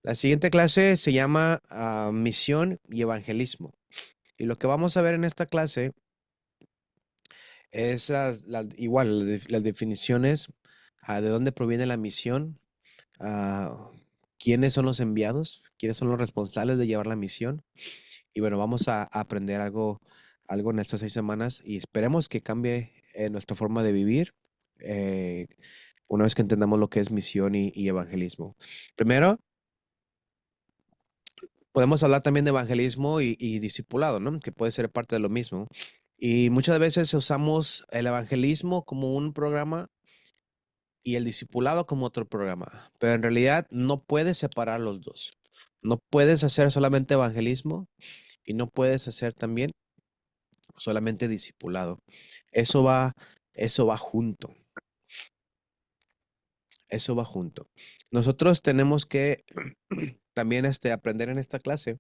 La siguiente clase se llama Misión y Evangelismo. Y lo que vamos a ver en esta clase es igual las definiciones, de dónde proviene la misión, ah, quiénes son los enviados, quiénes son los responsables de llevar la misión. Y bueno, vamos a aprender algo en estas 6 semanas y esperemos que cambie nuestra forma de vivir eh, una vez que entendamos lo que es misión y evangelismo. Primero, podemos hablar también de evangelismo y discipulado, ¿no? Que puede ser parte de lo mismo. Y muchas veces usamos el evangelismo como un programa y el discipulado como otro programa, pero en realidad no puedes separar los dos. No puedes hacer solamente evangelismo y no puedes hacer también solamente discipulado. Eso va, eso va junto. Eso va junto. Nosotros tenemos que también aprender en esta clase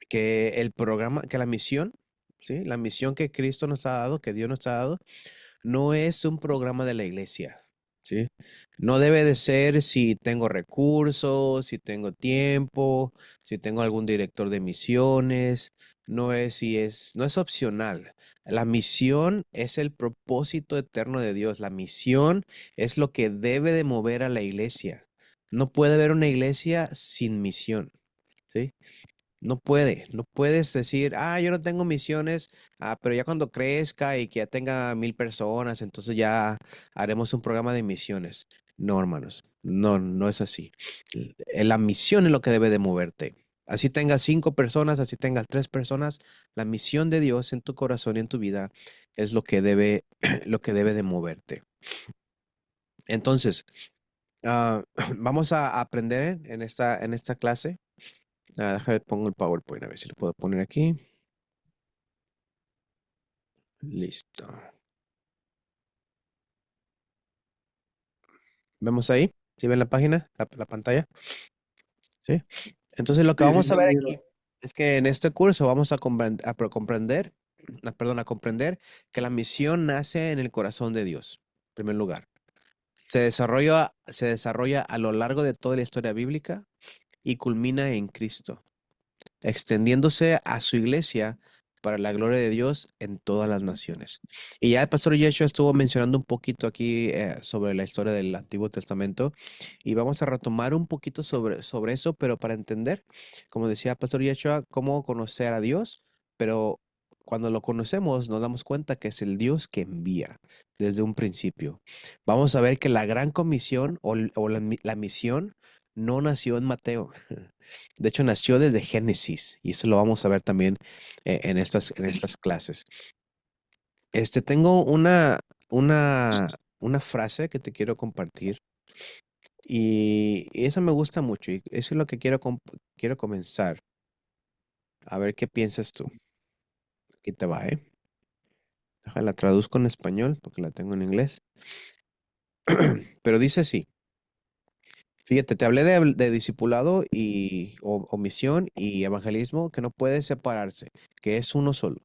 que el programa, que la misión, ¿sí? La misión que Cristo nos ha dado, que Dios nos ha dado, no es un programa de la iglesia, ¿sí? No debe de ser si tengo recursos, si tengo tiempo, si tengo algún director de misiones, no es opcional. La misión es el propósito eterno de Dios. La misión es lo que debe de mover a la iglesia. No puede haber una iglesia sin misión, ¿sí? No puedes decir, yo no tengo misiones, pero ya cuando crezca y que ya tenga 1000 personas, entonces ya haremos un programa de misiones. No, hermanos, no, no es así. La misión es lo que debe de moverte. Así tengas 5 personas, así tengas 3 personas, la misión de Dios en tu corazón y en tu vida es lo que debe, lo que debe de moverte. Entonces, ah, vamos a aprender en esta clase. Déjame pongo el PowerPoint, a ver si lo puedo poner aquí. Listo. ¿Vemos ahí? ¿Sí ven la página, la pantalla? ¿Sí? Entonces lo que Sí, sí, vamos a sí, ver miro. aquí es que en este curso vamos a comprender, perdón, a comprender que la misión nace en el corazón de Dios, en primer lugar. Se desarrolla a lo largo de toda la historia bíblica y culmina en Cristo, extendiéndose a su iglesia para la gloria de Dios en todas las naciones. Y ya el pastor Yeshua estuvo mencionando un poquito aquí sobre la historia del Antiguo Testamento y vamos a retomar un poquito sobre eso, pero para entender, como decía el pastor Yeshua, cómo conocer a Dios, pero cuando lo conocemos nos damos cuenta que es el Dios que envía desde un principio. Vamos a ver que la gran comisión la misión no nació en Mateo. De hecho, nació desde Génesis y eso lo vamos a ver también en estas clases. Tengo una frase que te quiero compartir y eso me gusta mucho y eso es lo que quiero comenzar. A ver qué piensas tú. Aquí te va, ¿eh? La traduzco en español porque la tengo en inglés. Pero dice así. Fíjate, te hablé de discipulado o misión y evangelismo que no puede separarse, que es uno solo.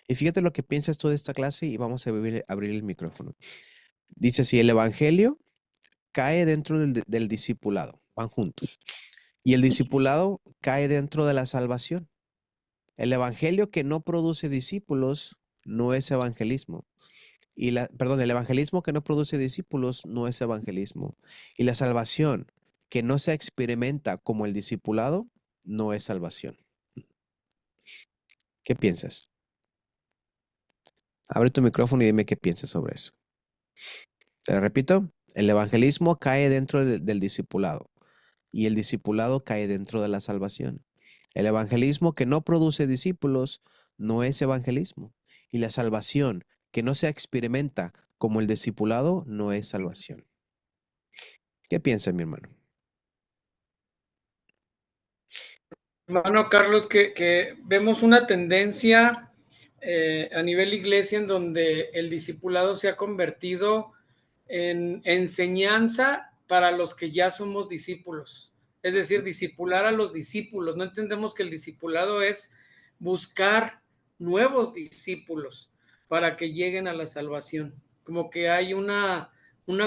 Y fíjate lo que piensas tú de esta clase y vamos a abrir el micrófono. Dice, si el evangelio cae dentro del discipulado, van juntos, y el discipulado cae dentro de la salvación. El evangelio que no produce discípulos no es evangelismo. Perdón, el evangelismo que no produce discípulos no es evangelismo. Y la salvación que no se experimenta como el discipulado no es salvación. ¿Qué piensas? Abre tu micrófono y dime qué piensas sobre eso. Te lo repito, el evangelismo cae dentro del discipulado y el discipulado cae dentro de la salvación. El evangelismo que no produce discípulos no es evangelismo y la salvación que no se experimenta como el discipulado no es salvación. ¿Qué piensas, mi hermano? Hermano Carlos, que vemos una tendencia a nivel iglesia en donde el discipulado se ha convertido en enseñanza para los que ya somos discípulos. Es decir, discipular a los discípulos. No entendemos que el discipulado es buscar nuevos discípulos para que lleguen a la salvación. Como que hay una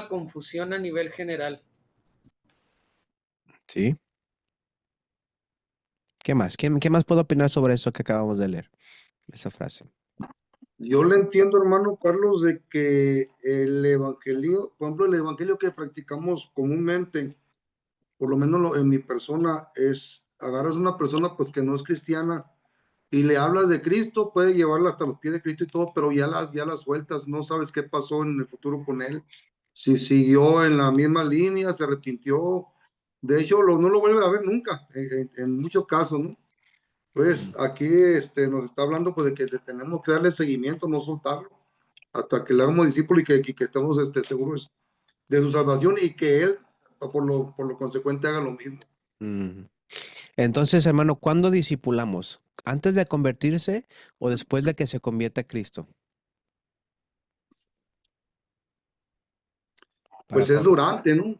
confusión a nivel general. ¿Sí? ¿Qué más? ¿Qué más puedo opinar sobre eso que acabamos de leer? Esa frase. Yo le entiendo, hermano Carlos, de que el evangelio, por ejemplo, el evangelio que practicamos comúnmente, por lo menos en mi persona, es agarras una persona pues que no es cristiana y le hablas de Cristo, puede llevarla hasta los pies de Cristo y todo, pero ya las sueltas, no sabes qué pasó en el futuro con él, si siguió en la misma línea, se arrepintió, de hecho no lo vuelve a ver nunca, en muchos casos, ¿no? Pues aquí nos está hablando pues de que tenemos que darle seguimiento, no soltarlo, hasta que le hagamos discípulo y que estemos seguros de su salvación y que él, por lo consecuente, haga lo mismo. Mm. Entonces, hermano, ¿cuándo discipulamos? ¿Antes de convertirse o después de que se convierta a Cristo? Para Pues es Pablo. durante, ¿no?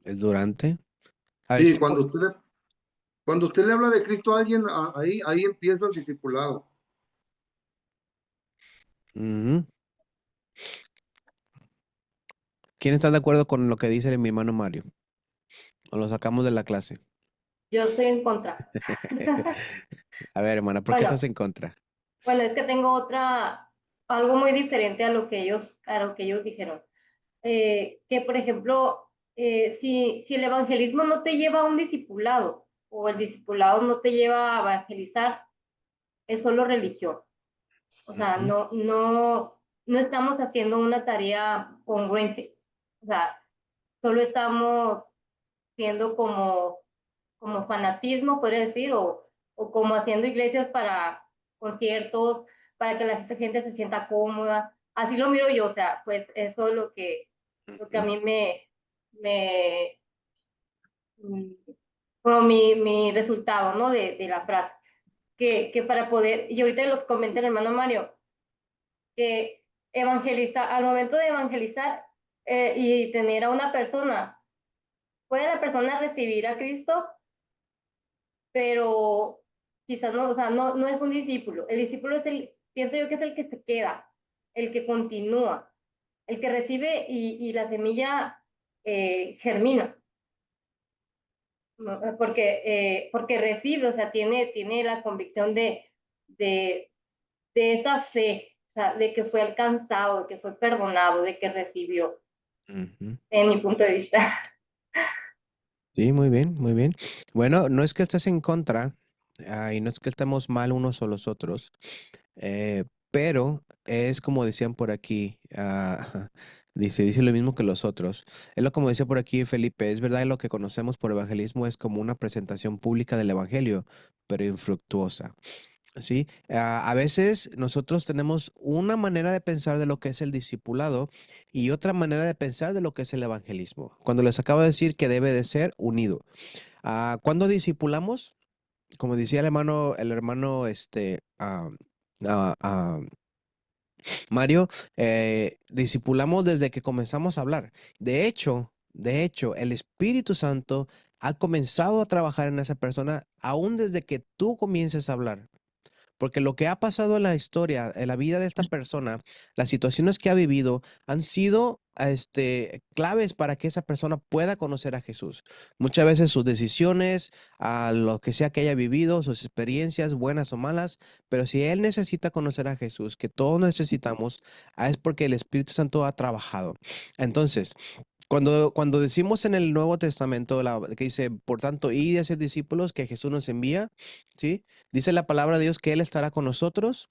¿Es durante? A ver, Sí, cuando usted le habla de Cristo a alguien, ahí empieza el discipulado. Ujú. ¿Quién está de acuerdo con lo que dice mi hermano Mario? O lo sacamos de la clase. Yo estoy en contra. A ver, hermana, ¿por qué Bueno, estás en contra? bueno, es que tengo algo muy diferente a lo que ellos dijeron. Que, por ejemplo, si el evangelismo no te lleva a un discipulado o el discipulado no te lleva a evangelizar, es solo religión. O sea, Ujú. no estamos haciendo una tarea congruente. O sea, solo estamos siendo como fanatismo, podría decir, o como haciendo iglesias para conciertos, para que la gente se sienta cómoda. Así lo miro yo, o sea, pues eso es lo que a Ujú. mí me mm, como mi resultado, ¿no? De la frase. Que para poder, y ahorita lo que comenta el hermano Mario, que al momento de evangelizar y tener a una persona, puede la persona recibir a Cristo, pero quizás no, o sea, no es un discípulo. El discípulo pienso yo que es el que se queda, el que continúa, el que recibe y la semilla germina, ¿no? Porque recibe, o sea, tiene la convicción de, de esa fe, o sea, de que fue alcanzado, de que fue perdonado, de que recibió, Ujú. en mi punto de vista. Sí, muy bien, muy bien. Bueno, no es que estés en contra, y no es que estemos mal unos o los otros, pero es como decían por aquí, dice lo mismo que los otros. Es lo como decía por aquí Felipe, es verdad lo que conocemos por evangelismo es como una presentación pública del evangelio, pero infructuosa. Sí, a veces nosotros tenemos una manera de pensar de lo que es el discipulado y otra manera de pensar de lo que es el evangelismo. Cuando les acabo de decir que debe de ser unido. Cuando discipulamos, como decía el hermano ah, ah, Mario, discipulamos desde que comenzamos a hablar. De hecho, el Espíritu Santo ha comenzado a trabajar en esa persona aún desde que tú comiences a hablar. Porque lo que ha pasado en la historia, en la vida de esta persona, las situaciones que ha vivido han sido claves para que esa persona pueda conocer a Jesús. Muchas veces sus decisiones, a lo que sea que haya vivido, sus experiencias, buenas o malas, pero si él necesita conocer a Jesús, que todos necesitamos, es porque el Espíritu Santo ha trabajado. Entonces, cuando decimos en el Nuevo Testamento que dice, por tanto, id y hacer discípulos que Jesús nos envía, ¿sí? Dice la palabra de Dios que Él estará con nosotros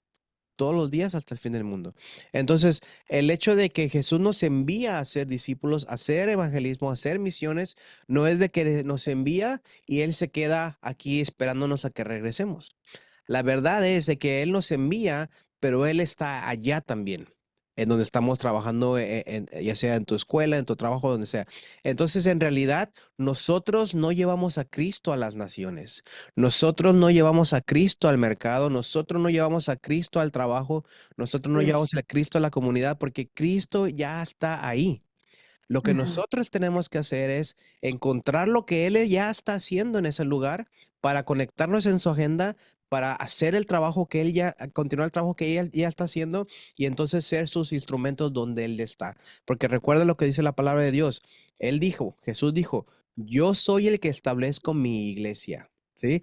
todos los días hasta el fin del mundo. Entonces, el hecho de que Jesús nos envía a ser discípulos, a hacer evangelismo, a hacer misiones, no es de que nos envía y Él se queda aquí esperándonos a que regresemos. La verdad es de que Él nos envía, pero Él está allá también, en donde estamos trabajando, ya sea en tu escuela, en tu trabajo, donde sea. Entonces, en realidad, nosotros no llevamos a Cristo a las naciones. Nosotros no llevamos a Cristo al mercado. Nosotros no llevamos a Cristo al trabajo. Nosotros no llevamos a Cristo a la comunidad porque Cristo ya está ahí. Lo que Ujú. nosotros tenemos que hacer es encontrar lo que Él ya está haciendo en ese lugar para conectarnos en su agenda, para hacer el trabajo que él ya, continuar el trabajo que ella ya está haciendo y entonces ser sus instrumentos donde él está. Porque recuerda lo que dice la palabra de Dios. Jesús dijo, yo soy el que establezco mi iglesia, ¿sí?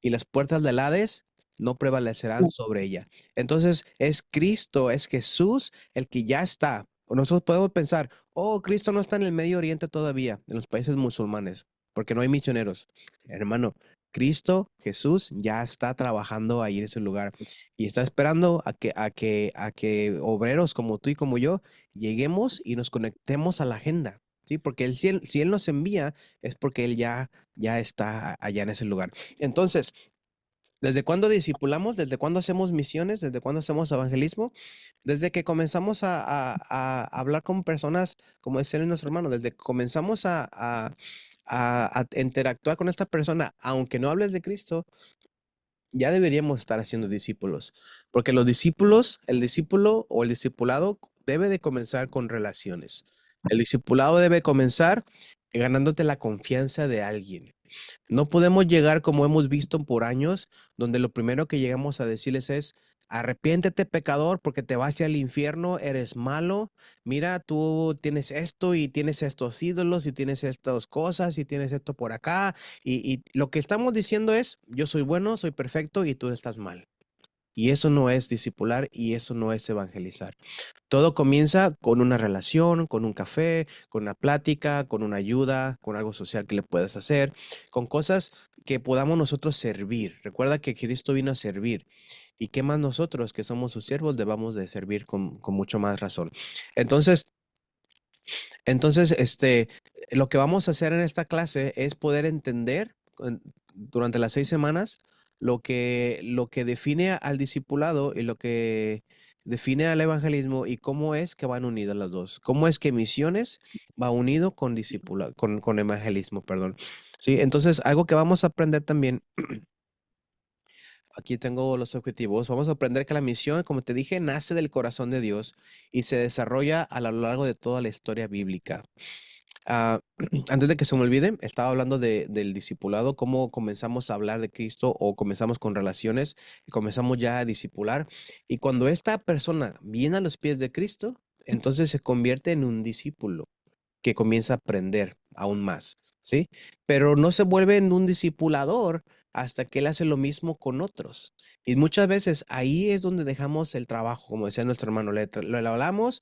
Y las puertas del Hades no prevalecerán sobre ella. Entonces es Cristo, es Jesús el que ya está. Nosotros podemos pensar, oh, Cristo no está en el Medio Oriente todavía, en los países musulmanes, porque no hay misioneros. Hermano, Cristo, Jesús, ya está trabajando ahí en ese lugar y está esperando a que obreros como tú y como yo lleguemos y nos conectemos a la agenda. Sí, porque si él nos envía, es porque él ya está allá en ese lugar. Entonces, ¿desde cuándo discipulamos? ¿Desde cuándo hacemos misiones? ¿Desde cuándo hacemos evangelismo? Desde que comenzamos a hablar con personas, como decía nuestro hermano, desde que comenzamos a interactuar con esta persona, aunque no hables de Cristo, ya deberíamos estar haciendo discípulos. Porque el discípulo o el discipulado debe de comenzar con relaciones. El discipulado debe comenzar ganándote la confianza de alguien. No podemos llegar como hemos visto por años, donde lo primero que llegamos a decirles es, arrepiéntete pecador porque te vas al infierno, eres malo, mira, tú tienes esto y tienes estos ídolos y tienes estas cosas y tienes esto por acá y lo que estamos diciendo es, yo soy bueno, soy perfecto y tú estás mal. Y eso no es discipular y eso no es evangelizar. Todo comienza con una relación, con un café, con una plática, con una ayuda, con algo social que le puedas hacer, con cosas que podamos nosotros servir. Recuerda que Cristo vino a servir. ¿Y qué más nosotros que somos sus siervos debamos de servir con mucho más razón? Entonces, lo que vamos a hacer en esta clase es poder entender durante las 6 semanas lo que define al discipulado y lo que define al evangelismo y cómo es que van unidas las dos. Cómo es que misiones va unido con evangelismo, perdón. Sí, entonces algo que vamos a aprender también. Aquí tengo los objetivos. Vamos a aprender que la misión, como te dije, nace del corazón de Dios y se desarrolla a lo largo de toda la historia bíblica. Ah, antes de que se me olvide, estaba hablando del discipulado, cómo comenzamos a hablar de Cristo o comenzamos con relaciones y comenzamos ya a discipular. Y cuando esta persona viene a los pies de Cristo, entonces se convierte en un discípulo que comienza a aprender aún más, ¿sí? Pero no se vuelve en un discipulador hasta que él hace lo mismo con otros. Y muchas veces ahí es donde dejamos el trabajo, como decía nuestro hermano, le hablamos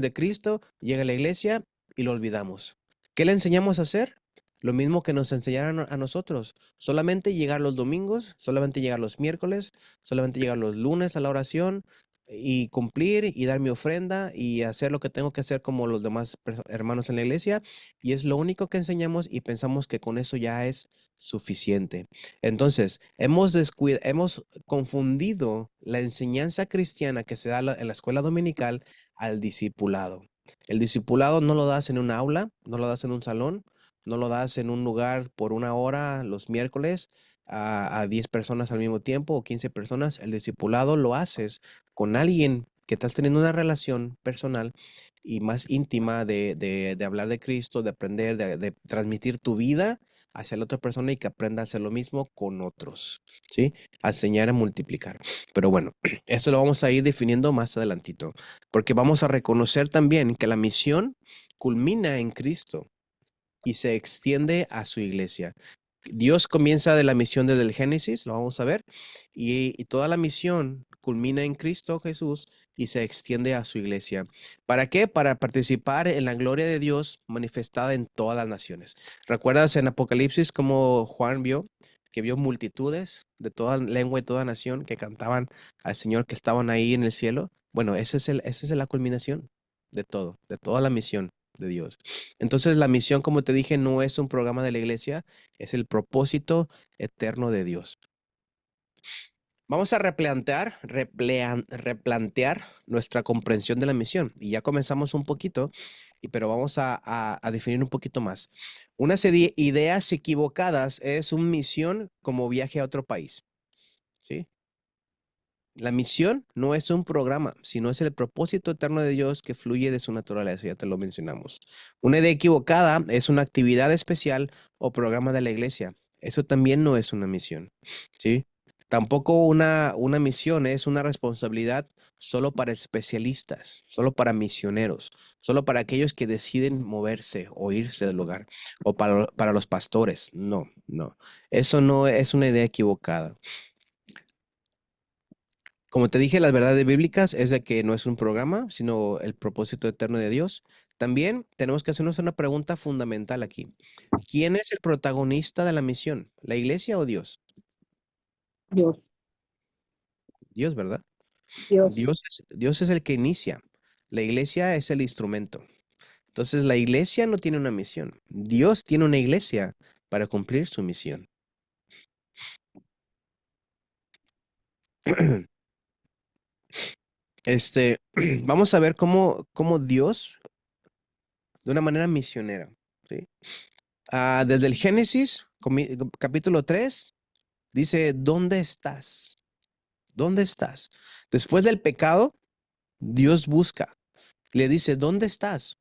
de Cristo, llega a la iglesia y lo olvidamos. ¿Qué le enseñamos a hacer? Lo mismo que nos enseñaron a nosotros. Solamente llegar los domingos, solamente llegar los miércoles, solamente llegar los lunes a la oración, y cumplir y dar mi ofrenda y hacer lo que tengo que hacer como los demás hermanos en la iglesia. Y es lo único que enseñamos y pensamos que con eso ya es suficiente. Entonces, hemos confundido la enseñanza cristiana que se da en la escuela dominical al discipulado. El discipulado no lo das en un aula, no lo das en un salón, no lo das en un lugar por 1 hora los miércoles a 10 personas al mismo tiempo o 15 personas. El discipulado lo haces con alguien que estás teniendo una relación personal y más íntima de hablar de Cristo, de aprender, de transmitir tu vida hacia la otra persona y que aprenda a hacer lo mismo con otros, ¿sí? A enseñar a multiplicar. Pero bueno, esto lo vamos a ir definiendo más adelantito, porque vamos a reconocer también que la misión culmina en Cristo y se extiende a su iglesia. Dios comienza de la misión desde el Génesis, lo vamos a ver, y toda la misión culmina en Cristo Jesús y se extiende a su iglesia. ¿Para qué? Para participar en la gloria de Dios manifestada en todas las naciones. ¿Recuerdas en Apocalipsis cómo Juan vio? Que vio multitudes de toda lengua y toda nación que cantaban al Señor, que estaban ahí en el cielo. Bueno, esa es la culminación de todo, de toda la misión de Dios. Entonces la misión, como te dije, no es un programa de la iglesia, es el propósito eterno de Dios. Vamos a replantear nuestra comprensión de la misión. Y ya comenzamos un poquito, pero vamos a definir un poquito más. Unas ideas equivocadas es una misión como viaje a otro país, ¿sí? La misión no es un programa, sino es el propósito eterno de Dios que fluye de su naturaleza, ya te lo mencionamos. Una idea equivocada es una actividad especial o programa de la iglesia. Eso también no es una misión, ¿sí? Tampoco una misión es una responsabilidad solo para especialistas, solo para misioneros, solo para aquellos que deciden moverse o irse del lugar, o para los pastores. No, no. Eso no es una idea equivocada. Como te dije, las verdades bíblicas es de que no es un programa, sino el propósito eterno de Dios. También tenemos que hacernos una pregunta fundamental aquí. ¿Quién es el protagonista de la misión? ¿La iglesia o Dios? Dios, Dios, ¿verdad? Dios. Dios es el que inicia. La iglesia es el instrumento. Entonces, la iglesia no tiene una misión. Dios tiene una iglesia para cumplir su misión. Vamos a ver cómo Dios, de una manera misionera, ¿sí? Desde el Génesis, capítulo 3, dice, ¿dónde estás? ¿Dónde estás? Después del pecado, Dios busca. Le dice, ¿dónde estás?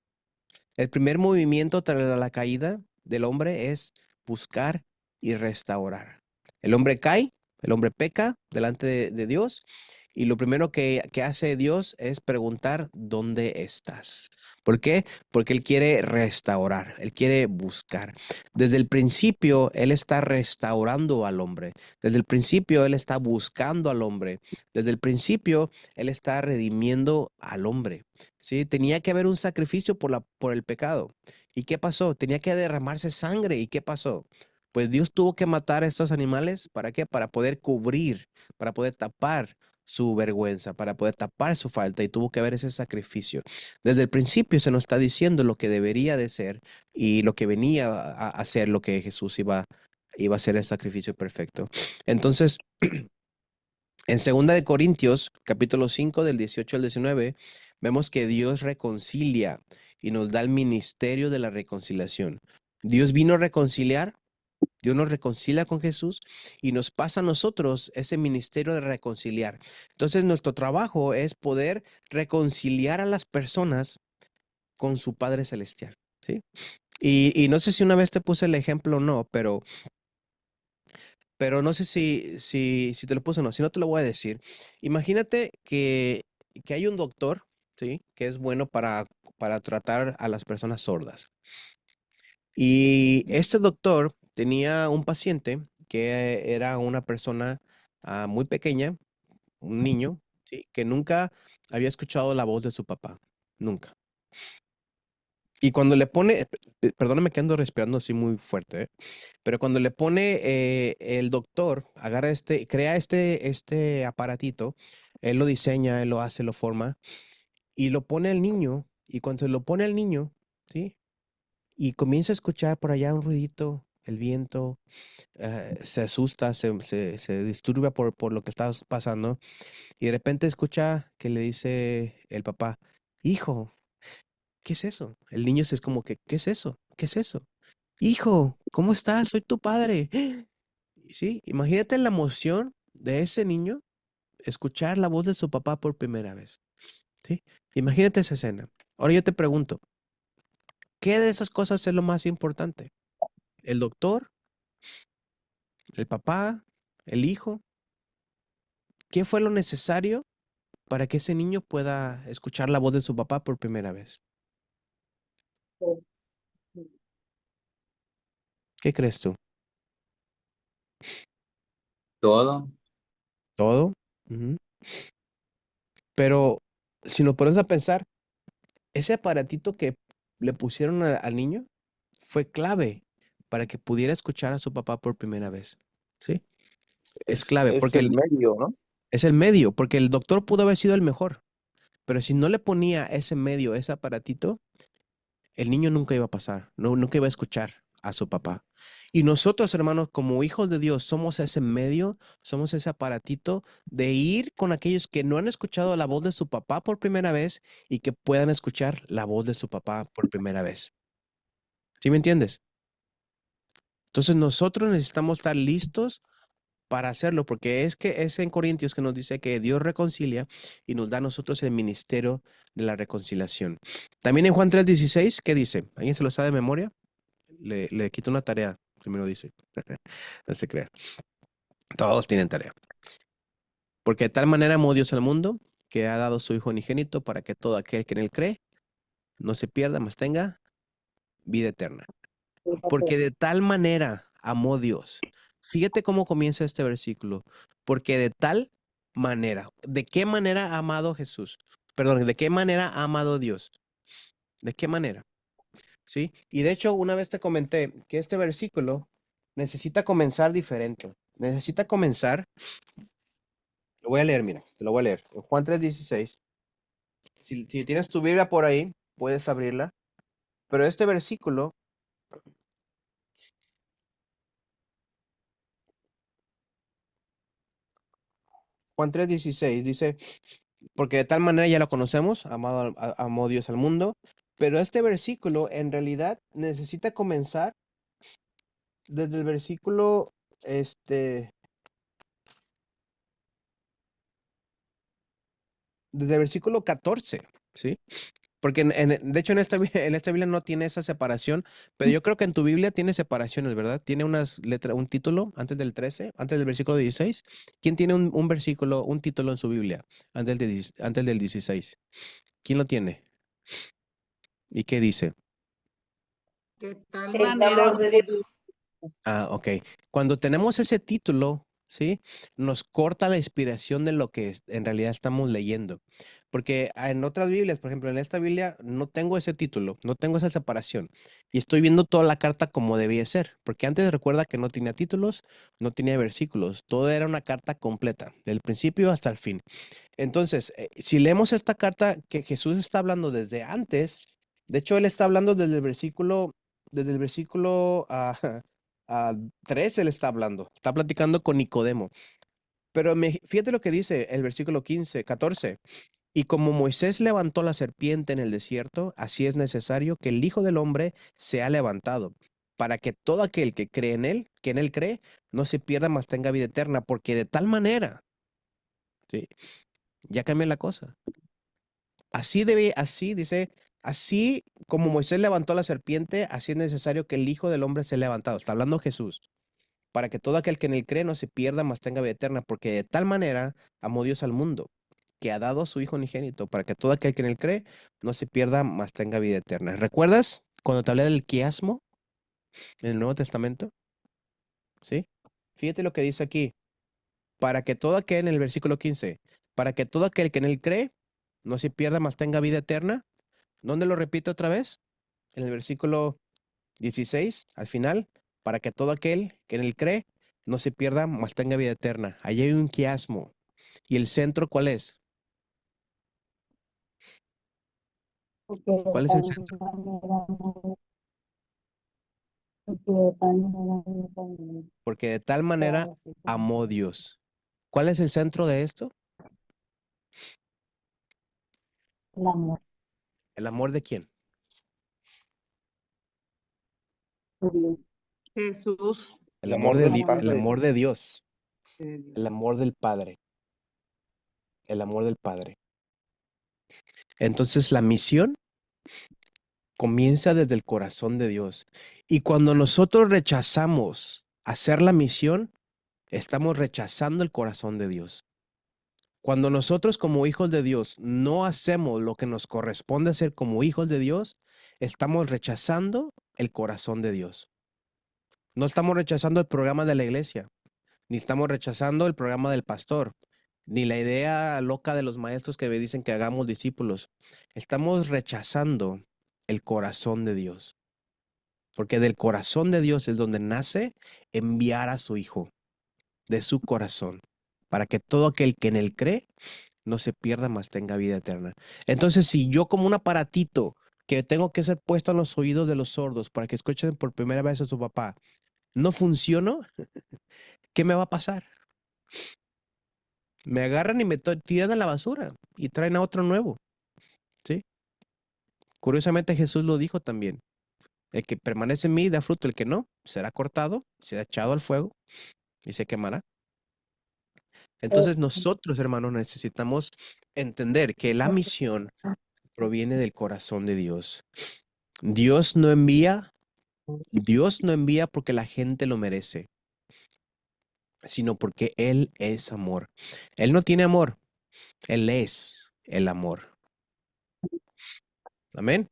El primer movimiento tras la caída del hombre es buscar y restaurar. El hombre cae, el hombre peca delante de Dios, y lo primero que hace Dios es preguntar, ¿dónde estás? ¿Por qué? Porque Él quiere restaurar, Él quiere buscar. Desde el principio, Él está restaurando al hombre. Desde el principio, Él está buscando al hombre. Desde el principio, Él está redimiendo al hombre. ¿Sí? Tenía que haber un sacrificio por el pecado. ¿Y qué pasó? Tenía que derramarse sangre. ¿Y qué pasó? Pues Dios tuvo que matar a estos animales. ¿Para qué? Para poder cubrir, para poder tapar su vergüenza, para poder tapar su falta, y tuvo que haber ese sacrificio. Desde el principio se nos está diciendo lo que debería de ser y lo que venía a hacer, lo que Jesús iba a ser el sacrificio perfecto. Entonces, en 2 Corintios, capítulo 5, del 18 al 19, vemos que Dios reconcilia y nos da el ministerio de la reconciliación. Dios vino a reconciliar, Dios nos reconcilia con Jesús y nos pasa a nosotros ese ministerio de reconciliar. Entonces, nuestro trabajo es poder reconciliar a las personas con su Padre Celestial, ¿sí? Y no sé si una vez te puse el ejemplo o no, pero no sé si te lo puse o no. Si no, te lo voy a decir. Imagínate que hay un doctor, ¿sí? Que es bueno para tratar a las personas sordas. Y este doctor tenía un paciente que era una persona muy pequeña, un niño, ¿sí? Que nunca había escuchado la voz de su papá. Nunca. Y cuando le pone, perdóname que ando respirando así muy fuerte, pero cuando le pone el doctor, agarra crea este aparatito, él lo diseña, él lo hace, lo forma, y lo pone al niño, y cuando se lo pone al niño, ¿sí? Y comienza a escuchar por allá un ruidito, el viento, se asusta, se disturba por lo que está pasando, y de repente escucha que le dice el papá, hijo, ¿qué es eso? El niño es como que, ¿qué es eso? ¿Qué es eso? Hijo, ¿cómo estás? Soy tu padre. Sí, imagínate la emoción de ese niño escuchar la voz de su papá por primera vez. ¿Sí? Imagínate esa escena. Ahora yo te pregunto, ¿qué de esas cosas es lo más importante? ¿El doctor? ¿El papá? ¿El hijo? ¿Qué fue lo necesario para que ese niño pueda escuchar la voz de su papá por primera vez? ¿Qué crees tú? Todo. ¿Todo? Ujú. Pero si nos ponemos a pensar, ese aparatito que le pusieron al niño fue clave para que pudiera escuchar a su papá por primera vez. ¿Sí? Es clave Es porque el medio, ¿no? es el medio, porque el doctor pudo haber sido el mejor, pero si no le ponía ese medio, ese aparatito, el niño nunca iba a pasar, nunca iba a escuchar a su papá. Y nosotros, hermanos, como hijos de Dios, somos ese medio, somos ese aparatito de ir con aquellos que no han escuchado la voz de su papá por primera vez y que puedan escuchar la voz de su papá por primera vez. ¿Sí me entiendes? Entonces nosotros necesitamos estar listos para hacerlo, porque es que es en Corintios que nos dice que Dios reconcilia y nos da a nosotros el ministerio de la reconciliación. También en Juan 3:16, ¿qué dice? ¿Alguien se lo sabe de memoria? Le quito una tarea, si me lo dice. No se crea. Todos tienen tarea. Porque de tal manera amó Dios al mundo que ha dado su Hijo unigénito para que todo aquel que en él cree no se pierda, mas tenga vida eterna. Porque de tal manera amó Dios. Fíjate cómo comienza este versículo. Porque de tal manera. ¿De qué manera ha amado Jesús? Perdón, ¿de qué manera ha amado Dios? ¿De qué manera? ¿Sí? Y de hecho, una vez te comenté que este versículo necesita comenzar diferente. Necesita comenzar. Lo voy a leer, mira, te lo voy a leer. En Juan 3:16. Si tienes tu Biblia por ahí, puedes abrirla. Pero este versículo, Juan 3:16, dice, porque de tal manera ya lo conocemos, amó Dios al mundo, pero este versículo en realidad necesita comenzar desde el versículo, desde el versículo 14, ¿sí? Porque de hecho en esta Biblia no tiene esa separación, pero yo creo que en tu Biblia tiene separaciones, ¿verdad? Tiene unas letras, un título antes del 13, antes del versículo 16. ¿Quién tiene un versículo, un título en su Biblia antes del 16? ¿Quién lo tiene? ¿Y qué dice? De tal El manera amor de Dios. Ah, ok. Cuando tenemos ese título, ¿sí? Nos corta la inspiración de lo que en realidad estamos leyendo. Porque en otras Biblias, por ejemplo, en esta Biblia no tengo ese título, no tengo esa separación. Y estoy viendo toda la carta como debía ser. Porque antes recuerda que no tenía títulos, no tenía versículos. Todo era una carta completa, del principio hasta el fin. Entonces, si leemos esta carta que Jesús está hablando desde antes, de hecho, él está hablando desde el versículo 3, él está hablando, está platicando con Nicodemo. Pero fíjate lo que dice el versículo 15, 14. Y como Moisés levantó la serpiente en el desierto, así es necesario que el Hijo del Hombre sea levantado, para que todo aquel que cree en él, que en él cree, no se pierda, mas tenga vida eterna, porque de tal manera, sí, ya cambió la cosa. Así dice, así como Moisés levantó la serpiente, así es necesario que el Hijo del Hombre sea levantado. Está hablando Jesús, para que todo aquel que en él cree no se pierda, mas tenga vida eterna, porque de tal manera amó Dios al mundo, que ha dado a su Hijo unigénito, para que todo aquel que en él cree no se pierda, mas tenga vida eterna. ¿Recuerdas cuando te hablé del quiasmo en el Nuevo Testamento? ¿Sí? Fíjate lo que dice aquí, para que todo aquel, en el versículo 15, para que todo aquel que en él cree no se pierda, mas tenga vida eterna. ¿Dónde lo repito otra vez? En el versículo 16, al final, para que todo aquel que en él cree no se pierda, mas tenga vida eterna. Allí hay un quiasmo. ¿Y el centro cuál es? porque de ¿Cuál es el tal centro? manera, porque de tal manera Dios al mundo, Porque de tal que ha manera dado a su Hijo amó unigénito. Dios. ¿Cuál es el centro de esto? El amor ¿El amor de quién? de Dios. Jesús, El El amor amor de, del El el amor de Padre. amor Dios. de Dios. Dios. El amor del Padre. El amor del Padre. Entonces la misión comienza desde el corazón de Dios. Y cuando nosotros rechazamos hacer la misión, estamos rechazando el corazón de Dios. Cuando nosotros como hijos de Dios no hacemos lo que nos corresponde hacer como hijos de Dios, estamos rechazando el corazón de Dios. No estamos rechazando el programa de la iglesia, ni estamos rechazando el programa del pastor, ni la idea loca de los maestros que me dicen que hagamos discípulos. Estamos rechazando el corazón de Dios, porque del corazón de Dios es donde nace enviar a su Hijo, de su corazón, para que todo aquel que en él cree no se pierda, mas tenga vida eterna. Entonces, si yo como un aparatito que tengo que ser puesto a los oídos de los sordos para que escuchen por primera vez a su papá, no funciono, ¿qué me va a pasar? Me agarran y me tiran a la basura y traen a otro nuevo, ¿sí? Curiosamente Jesús lo dijo también. El que permanece en mí da fruto, el que no, será cortado, será echado al fuego y se quemará. Entonces nosotros, hermanos, necesitamos entender que la misión proviene del corazón de Dios. Dios no envía, Dios no envía porque la gente lo merece. sino porque Él es amor. Él no tiene amor, Él es el amor. Amén.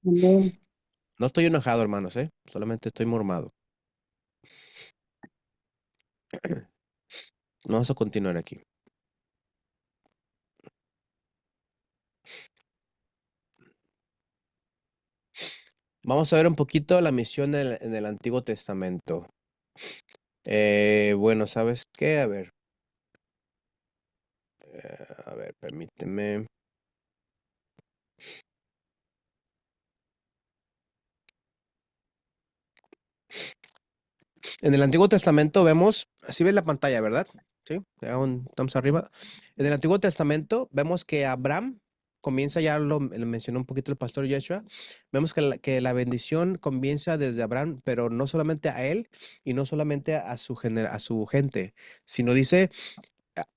Amén. No estoy enojado, hermanos, solamente estoy mormado. Vamos a continuar aquí. Vamos a ver un poquito la misión en el Antiguo Testamento. Bueno, ¿sabes qué? A ver, permíteme. En el Antiguo Testamento vemos, así ves la pantalla, ¿verdad? Sí, estamos arriba. En el Antiguo Testamento vemos que Abraham comienza, ya lo mencionó un poquito el pastor Yeshua, vemos que la bendición comienza desde Abraham, pero no solamente a él y no solamente a su gente, sino dice,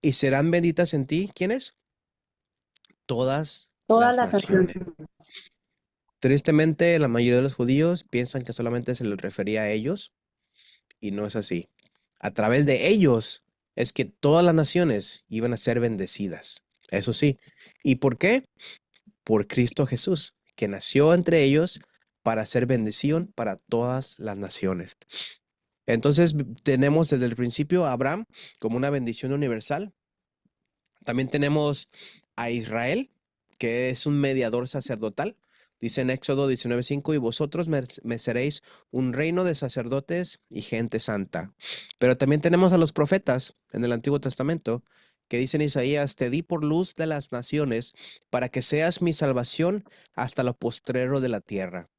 y serán benditas en ti, ¿quiénes? Todas Todas las las naciones. naciones. Tristemente, la mayoría de los judíos piensan que solamente se les refería a ellos, y no es así. A través de ellos es que todas las naciones iban a ser bendecidas. Eso sí. ¿Y por qué? Por Cristo Jesús, que nació entre ellos para ser bendición para todas las naciones. Entonces tenemos desde el principio a Abraham como una bendición universal. También tenemos a Israel, que es un mediador sacerdotal. Dice en Éxodo 19:5, y vosotros me seréis un reino de sacerdotes y gente santa. Pero también tenemos a los profetas en el Antiguo Testamento, que dicen Isaías, te di por luz de las naciones, para que seas mi salvación hasta lo postrero de la tierra.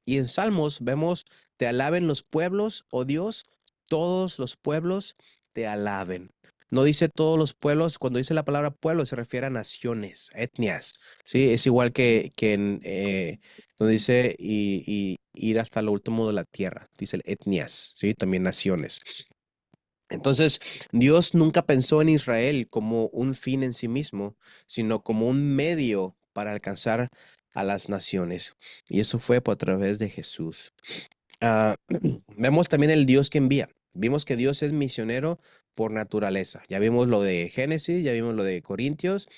Y en Salmos vemos, te alaben los pueblos, oh Dios, todos los pueblos te alaben. No dice todos los pueblos, cuando dice la palabra pueblo se refiere a naciones, etnias, ¿sí? Es igual que donde dice y ir hasta lo último de la tierra, dice etnias, ¿sí? También naciones. Entonces, Dios nunca pensó en Israel como un fin en sí mismo, sino como un medio para alcanzar a las naciones. Y eso fue por través de Jesús. Vemos también el Dios que envía. Vimos que Dios es misionero por naturaleza. Ya vimos lo de Génesis, ya vimos lo de Corintios,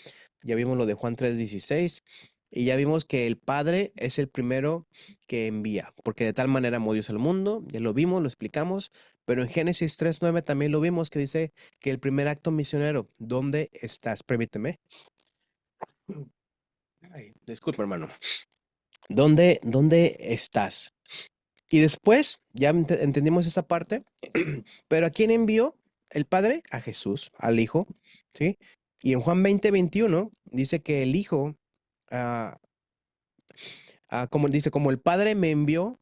ya vimos lo de Juan 3:16 y ya vimos que el Padre es el primero que envía, porque de tal manera amó Dios al mundo, ya lo vimos, lo explicamos, pero en Génesis 3:9 también lo vimos que dice que el primer acto misionero, ¿dónde estás? Permíteme. Ay, disculpa, hermano. ¿Dónde estás? Y después, ya entendimos esa parte, pero ¿a quién envió el Padre? A Jesús, al Hijo, ¿sí? Y en Juan 20:21 dice que el Hijo, ah, como dice, como el Padre me envió,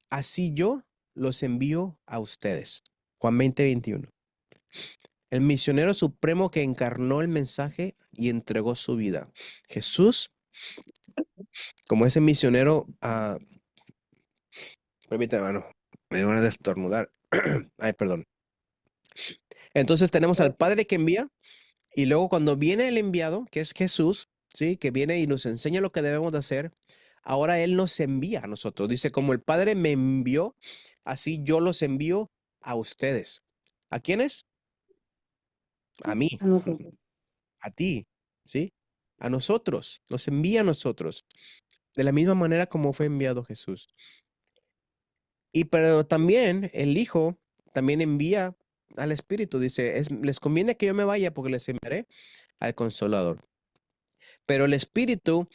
así yo los envío a ustedes. Juan 20:21. El misionero supremo que encarnó el mensaje y entregó su vida. Jesús, como ese misionero, permítame, hermano, me van a estornudar. Ay, perdón. Entonces tenemos al Padre que envía y luego cuando viene el enviado, que es Jesús, ¿sí? Que viene y nos enseña lo que debemos de hacer, ahora Él nos envía a nosotros. Dice, como el Padre me envió, así yo los envío a ustedes. ¿A quiénes? A mí, A nosotros. a ti, ¿sí? A nosotros, nos envía a nosotros, de la misma manera como fue enviado Jesús. Y pero también el Hijo también envía al Espíritu. Dice, les conviene que yo me vaya porque les enviaré al Consolador. Pero el Espíritu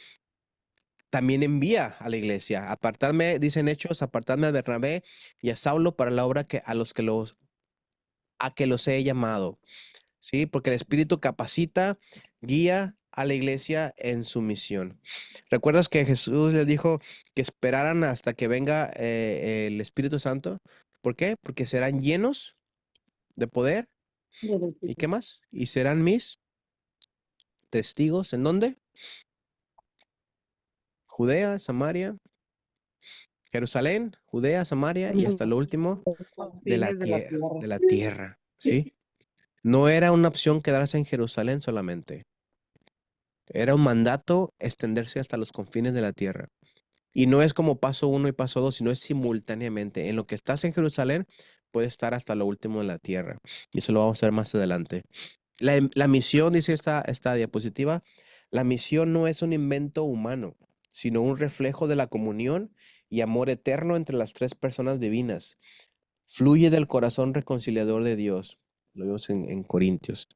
también envía a la iglesia. Apartarme, dicen Hechos, apartarme a Bernabé y a Saulo para la obra a que los he llamado. ¿Sí? Porque el Espíritu capacita, guía a la iglesia en su misión. ¿Recuerdas que Jesús les dijo que esperaran hasta que venga el Espíritu Santo? ¿Por qué? Porque serán llenos de poder. Del ¿Y Espíritu. qué más? Y serán mis testigos. ¿En dónde? Judea, Samaria, Jerusalén, Judea, Samaria y hasta lo último Los de la fines de la tierra, tierra. ¿sí? No era una opción quedarse en Jerusalén solamente. Era un mandato extenderse hasta los confines de la tierra. Y no es como paso 1 y paso 2, sino es simultáneamente. En lo que estás en Jerusalén, puede estar hasta lo último de la tierra. Y eso lo vamos a ver más adelante. La misión, dice esta diapositiva, la misión no es un invento humano, sino un reflejo de la comunión y amor eterno entre las tres personas divinas. Fluye del corazón reconciliador de Dios. Lo vemos en Corintios.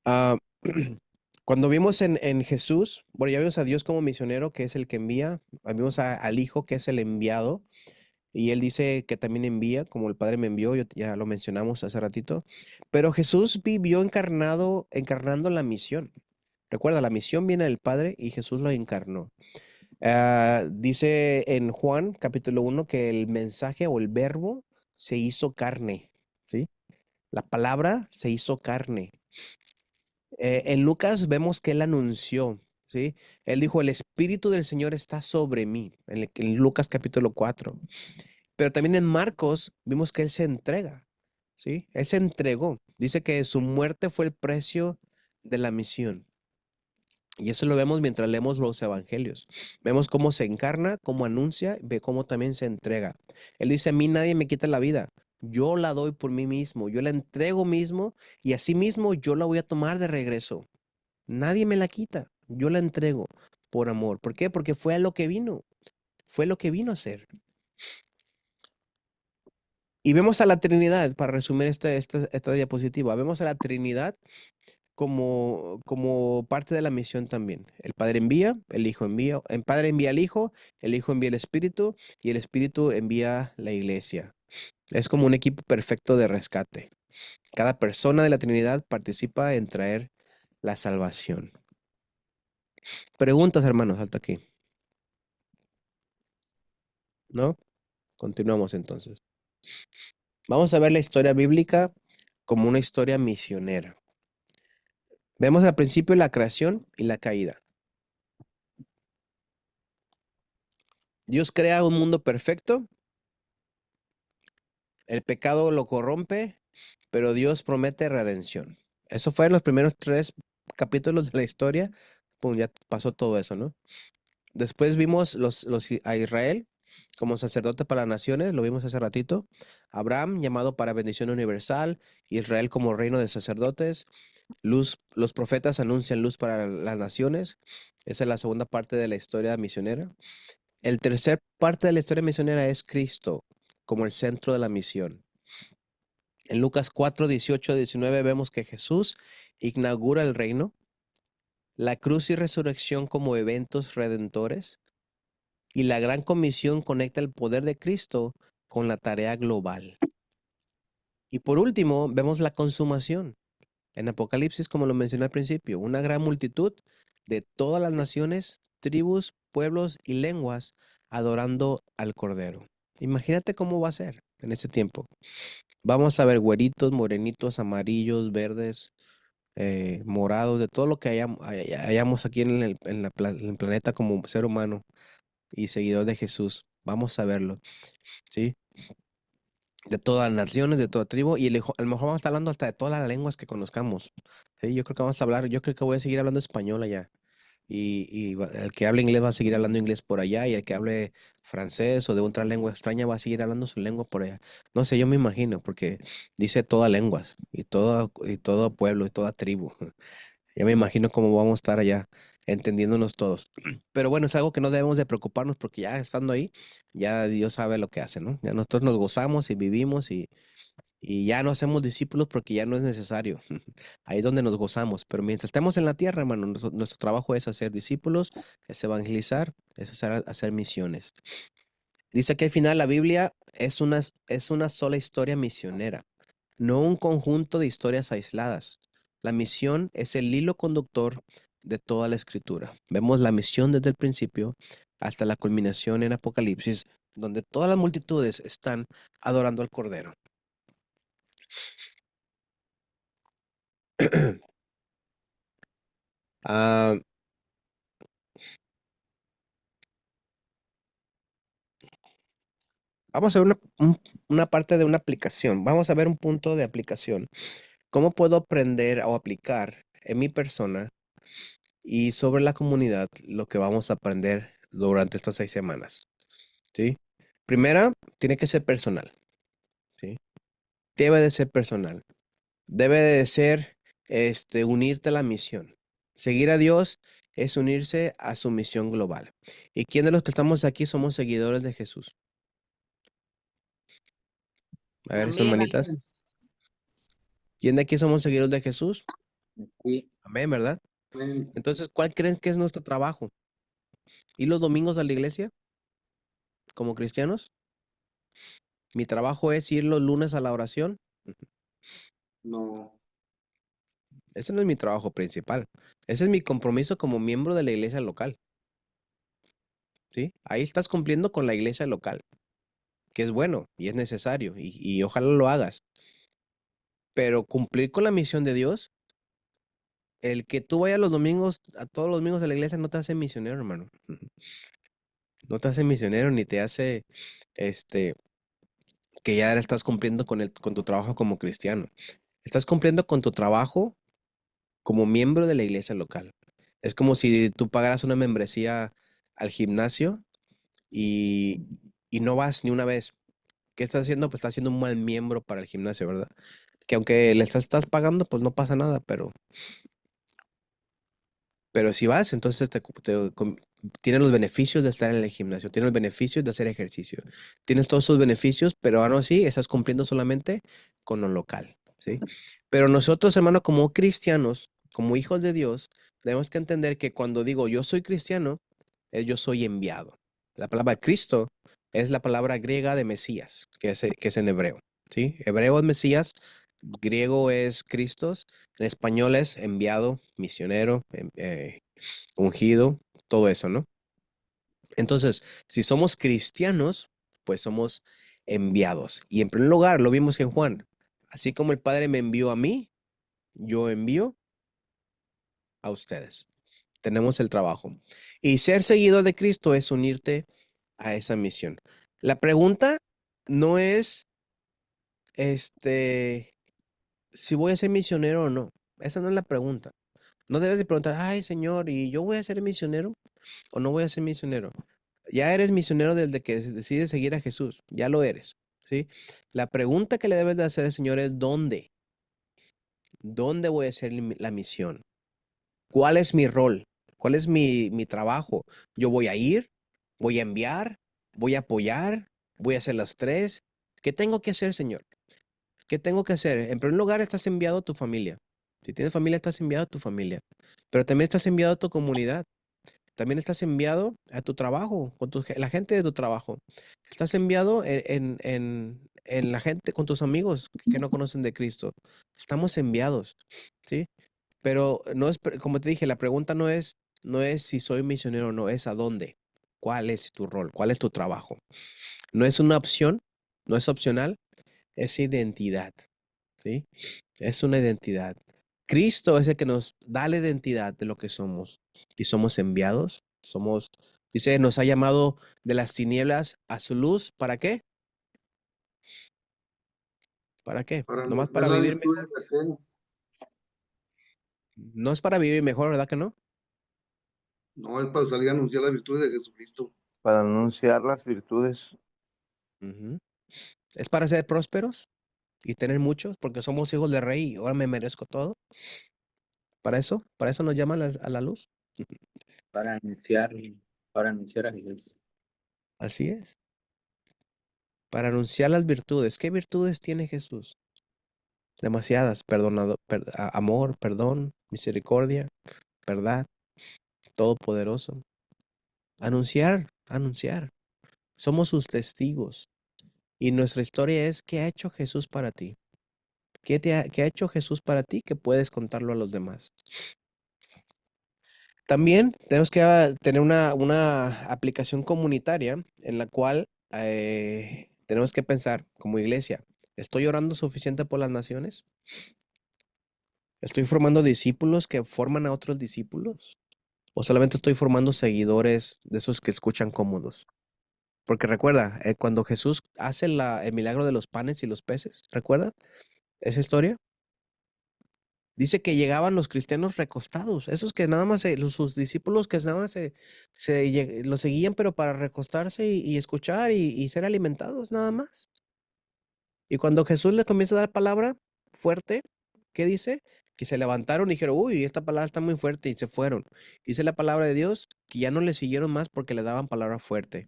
Ah, cuando vimos en Jesús, bueno, ya vimos a Dios como misionero, que es el que envía, vimos al Hijo, que es el enviado, y él dice que también envía, como el Padre me envió, ya lo mencionamos hace ratito, pero Jesús vivió encarnando la misión. Recuerda, la misión viene del Padre y Jesús lo encarnó. Dice en Juan capítulo 1 que el mensaje o el verbo se hizo carne, ¿sí? La palabra se hizo carne. En Lucas vemos que él anunció, ¿sí? Él dijo, el Espíritu del Señor está sobre mí, en Lucas capítulo 4. Pero también en Marcos vimos que él se entrega, ¿sí? Él se entregó. Dice que su muerte fue el precio de la misión. Y eso lo vemos mientras leemos los evangelios. Vemos cómo se encarna, cómo anuncia, ve cómo también se entrega. Él dice, a mí nadie me quita la vida. Yo la doy por mí mismo, yo la entrego mismo y así mismo yo la voy a tomar de regreso. Nadie me la quita, yo la entrego por amor. ¿Por qué? Porque fue a lo que vino, fue lo que vino a hacer. Y vemos a la Trinidad, para resumir esta diapositiva, vemos a la Trinidad como parte de la misión también. El Padre envía, el Hijo envía, el Padre envía al Hijo, el Hijo envía el Espíritu y el Espíritu envía la Iglesia. Es como un equipo perfecto de rescate. Cada persona de la Trinidad participa en traer la salvación. Preguntas, hermanos, hasta aquí. ¿No? Continuamos entonces. Vamos a ver la historia bíblica como una historia misionera. Vemos al principio la creación y la caída. Dios crea un mundo perfecto, el pecado lo corrompe, pero Dios promete redención. Eso fue en los primeros 3 capítulos de la historia. Pum, ya pasó todo eso, ¿no? Después vimos a Israel como sacerdote para las naciones, lo vimos hace ratito. Abraham llamado para bendición universal, Israel como reino de sacerdotes. Luz, los profetas anuncian luz para las naciones. Esa es la segunda parte de la historia misionera. El tercer parte de la historia misionera es Cristo como el centro de la misión. En Lucas 4, 18, 19 vemos que Jesús inaugura el reino, la cruz y resurrección como eventos redentores, y la gran comisión conecta el poder de Cristo con la tarea global. Y por último, vemos la consumación. En Apocalipsis, como lo mencioné al principio, una gran multitud de todas las naciones, tribus, pueblos y lenguas adorando al Cordero. Imagínate cómo va a ser en ese tiempo. Vamos a ver güeritos, morenitos, amarillos, verdes, morados, de todo lo que hayamos aquí en el planeta como ser humano y seguidor de Jesús. Vamos a verlo, ¿sí? De todas las naciones, de toda tribu, y a lo mejor vamos a estar hablando hasta de todas las lenguas que conozcamos. Sí, yo creo que vamos a hablar, yo creo que voy a seguir hablando español allá. Y el que hable inglés va a seguir hablando inglés por allá, y el que hable francés o de otra lengua extraña va a seguir hablando su lengua por allá. No sé, yo me imagino, porque dice todas lenguas, y todo pueblo, y toda tribu. Ya me imagino cómo vamos a estar allá, entendiéndonos todos. Pero bueno, es algo que no debemos de preocuparnos porque ya estando ahí, ya Dios sabe lo que hace, ¿no? Ya nosotros nos gozamos y vivimos y ya no hacemos discípulos porque ya no es necesario. Ahí es donde nos gozamos. Pero mientras estemos en la tierra, hermano, nuestro trabajo es hacer discípulos, es evangelizar, es hacer misiones. Dice que al final la Biblia es una sola historia misionera, no un conjunto de historias aisladas. La misión es el hilo conductor de toda la escritura. Vemos la misión desde el principio hasta la culminación en Apocalipsis, donde todas las multitudes están adorando al Cordero. Ah, vamos a ver una parte de una aplicación. Vamos a ver un punto de aplicación. ¿Cómo puedo aprender o aplicar en mi persona y sobre la comunidad lo que vamos a aprender durante estas 6 semanas? ¿Sí? Primera, tiene que ser personal, ¿sí? Debe de ser personal. Debe de ser, unirte a la misión. Seguir a Dios es unirse a su misión global. ¿Y quién de los que estamos aquí somos seguidores de Jesús? A ver, Amén. hermanitas. ¿Quién de aquí somos seguidores de Jesús? Sí. Amén, ¿verdad? Amén. Entonces, ¿cuál creen que es nuestro trabajo? ¿Ir los domingos a la iglesia como cristianos? ¿Mi trabajo es ir los lunes a la oración? No. Ese no es mi trabajo principal. Ese es mi compromiso como miembro de la iglesia local, ¿sí? Ahí estás cumpliendo con la iglesia local, que es bueno y es necesario y ojalá lo hagas. Pero cumplir con la misión de Dios, el que tú vayas los domingos, a todos los domingos a la iglesia no te hace misionero, hermano. No te hace misionero ni te hace, que ya estás cumpliendo con tu trabajo como cristiano. Estás cumpliendo con tu trabajo como miembro de la iglesia local. Es como si tú pagaras una membresía al gimnasio y, y no vas ni una vez. ¿Qué estás haciendo? Pues estás siendo un mal miembro para el gimnasio, ¿verdad? Que aunque le estás pagando, pues no pasa nada, pero si vas, entonces tienes los beneficios de estar en el gimnasio, tienes los beneficios de hacer ejercicio, tienes todos sus beneficios, pero aún así estás cumpliendo solamente con lo local, ¿sí? Pero nosotros, hermano, como cristianos, como hijos de Dios, tenemos que entender que cuando digo yo soy cristiano, es yo soy enviado. La palabra Cristo es la palabra griega de Mesías, que es en hebreo, ¿sí? Hebreo es Mesías, griego es Cristos, en español es enviado, misionero, ungido, todo eso, ¿no? Entonces, si somos cristianos, pues somos enviados. Y en primer lugar, lo vimos en Juan. Así como el Padre me envió a mí, yo envío a ustedes. Tenemos el trabajo. Y ser seguidor de Cristo es unirte a esa misión. La pregunta no es, si voy a ser misionero o no. Esa no es la pregunta. No debes de preguntar, ay, Señor, ¿y yo voy a ser misionero o no voy a ser misionero? Ya eres misionero desde que decides seguir a Jesús. Ya lo eres, ¿sí? La pregunta que le debes de hacer al Señor es, ¿dónde? ¿Dónde voy a hacer la misión? ¿Cuál es mi rol? ¿Cuál es mi trabajo? ¿Yo voy a ir? ¿Voy a enviar? ¿Voy a apoyar? ¿Voy a hacer las tres? ¿Qué tengo que hacer, Señor? ¿Qué tengo que hacer? En primer lugar, estás enviado a tu familia. Si tienes familia, estás enviado a tu familia. Pero también estás enviado a tu comunidad. También estás enviado a tu trabajo, con la gente de tu trabajo. Estás enviado en la gente, con tus amigos que no conocen de Cristo. Estamos enviados, ¿sí? Pero no es, como te dije, la pregunta no es si soy misionero o no, es a dónde. ¿Cuál es tu rol? ¿Cuál es tu trabajo? No es una opción, no es opcional, es identidad, ¿sí? Es una identidad. Cristo es el que nos da la identidad de lo que somos. Y somos enviados, dice, nos ha llamado de las tinieblas a su luz. ¿Para qué? ¿Para qué? Para Nomás anunciar para las vivir virtudes mejor. de aquel. No es para vivir mejor, ¿verdad que no? No, es para salir a anunciar las virtudes de Jesucristo. Para anunciar las virtudes. Ujú. Es para ser prósperos y tener muchos, porque somos hijos del rey y ahora me merezco todo. Para eso nos llaman a la luz. Para anunciar, para anunciar a Jesús. Así es. Para anunciar las virtudes. ¿Qué virtudes tiene Jesús? Demasiadas. Amor, perdón, misericordia, verdad, todopoderoso. Anunciar. Somos sus testigos. Y nuestra historia es, ¿qué ha hecho Jesús para ti? ¿Qué ha hecho Jesús para ti que puedes contarlo a los demás? También tenemos que tener una aplicación comunitaria en la cual tenemos que pensar como iglesia, ¿estoy orando suficiente por las naciones? ¿Estoy formando discípulos que forman a otros discípulos? ¿O solamente estoy formando seguidores de esos que escuchan cómodos? Porque recuerda, cuando Jesús hace el milagro de los panes y los peces, ¿recuerda esa historia? Dice que llegaban los cristianos recostados, esos que nada más, sus discípulos que nada más los seguían, pero para recostarse y escuchar y ser alimentados, nada más. Y cuando Jesús les comienza a dar palabra fuerte, ¿qué dice? Que se levantaron y dijeron, uy, esta palabra está muy fuerte, y se fueron. Dice la palabra de Dios que ya no le siguieron más porque le daban palabra fuerte.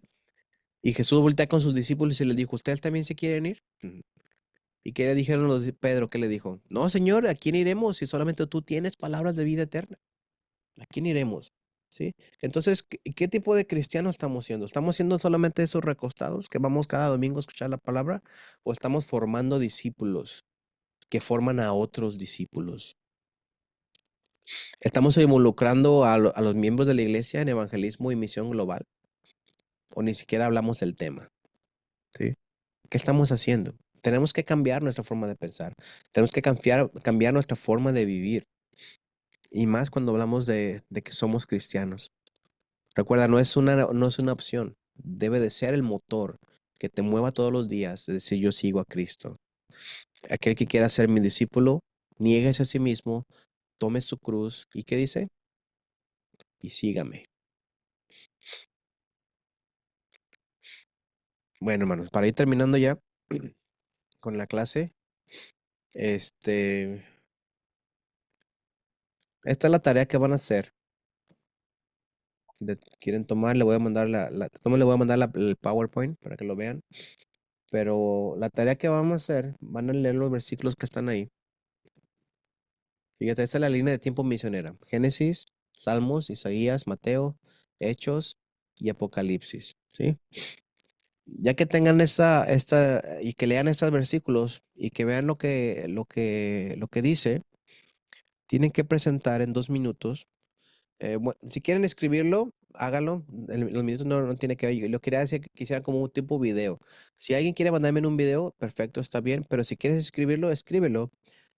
Y Jesús voltea con sus discípulos y les dijo, ¿ustedes también se quieren ir? ¿Y qué le dijeron los de Pedro? ¿Qué le dijo? No, Señor, ¿a quién iremos si solamente tú tienes palabras de vida eterna? ¿A quién iremos? ¿Sí? Entonces, ¿qué tipo de cristianos estamos siendo? ¿Estamos siendo solamente esos recostados que vamos cada domingo a escuchar la palabra? ¿O estamos formando discípulos que forman a otros discípulos? ¿Estamos involucrando a los miembros de la iglesia en evangelismo y misión global? ¿O ni siquiera hablamos del tema? ¿Sí? ¿Qué estamos haciendo? Tenemos que cambiar nuestra forma de pensar. Tenemos que cambiar nuestra forma de vivir. Y más cuando hablamos de que somos cristianos. Recuerda, no es una opción. Debe de ser el motor que te mueva todos los días de decir yo sigo a Cristo. Aquel que quiera ser mi discípulo, niéguese a sí mismo, tome su cruz. ¿Y qué dice? Y sígame. Bueno, hermanos, para ir terminando ya con la clase, esta es la tarea que van a hacer. Quieren tomar, le voy a mandar le voy a mandar el PowerPoint para que lo vean. Pero la tarea que vamos a hacer, van a leer los versículos que están ahí. Fíjate, esta es la línea de tiempo misionera. Génesis, Salmos, Isaías, Mateo, Hechos y Apocalipsis, ¿sí? Ya que tengan y que lean estos versículos y que vean lo que dice, tienen que presentar en 2 minutos. Si quieren escribirlo, háganlo. Los minutos no tiene que ver. Yo lo quería decir que quisiera como un tipo video. Si alguien quiere mandarme en un video, perfecto, está bien. Pero si quieres escribirlo, escríbelo.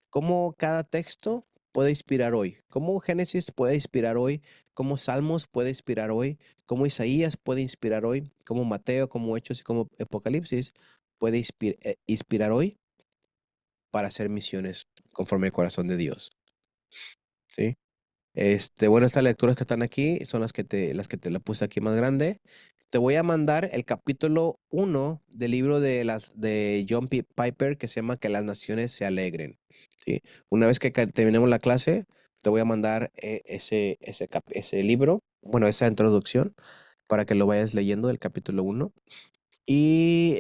¿Cómo cada texto puede inspirar hoy? ¿Cómo Génesis puede inspirar hoy? ¿Cómo Salmos puede inspirar hoy? ¿Cómo Isaías puede inspirar hoy? ¿Cómo Mateo, como Hechos y como Apocalipsis puede inspirar hoy para hacer misiones conforme al corazón de Dios? ¿Sí? Bueno, estas lecturas que están aquí son las que te la puse aquí más grande. Te voy a mandar el capítulo 1 del libro de John Piper que se llama Que las naciones se alegren. ¿Sí? Una vez que terminemos la clase, te voy a mandar ese libro, bueno, esa introducción, para que lo vayas leyendo del capítulo 1. Y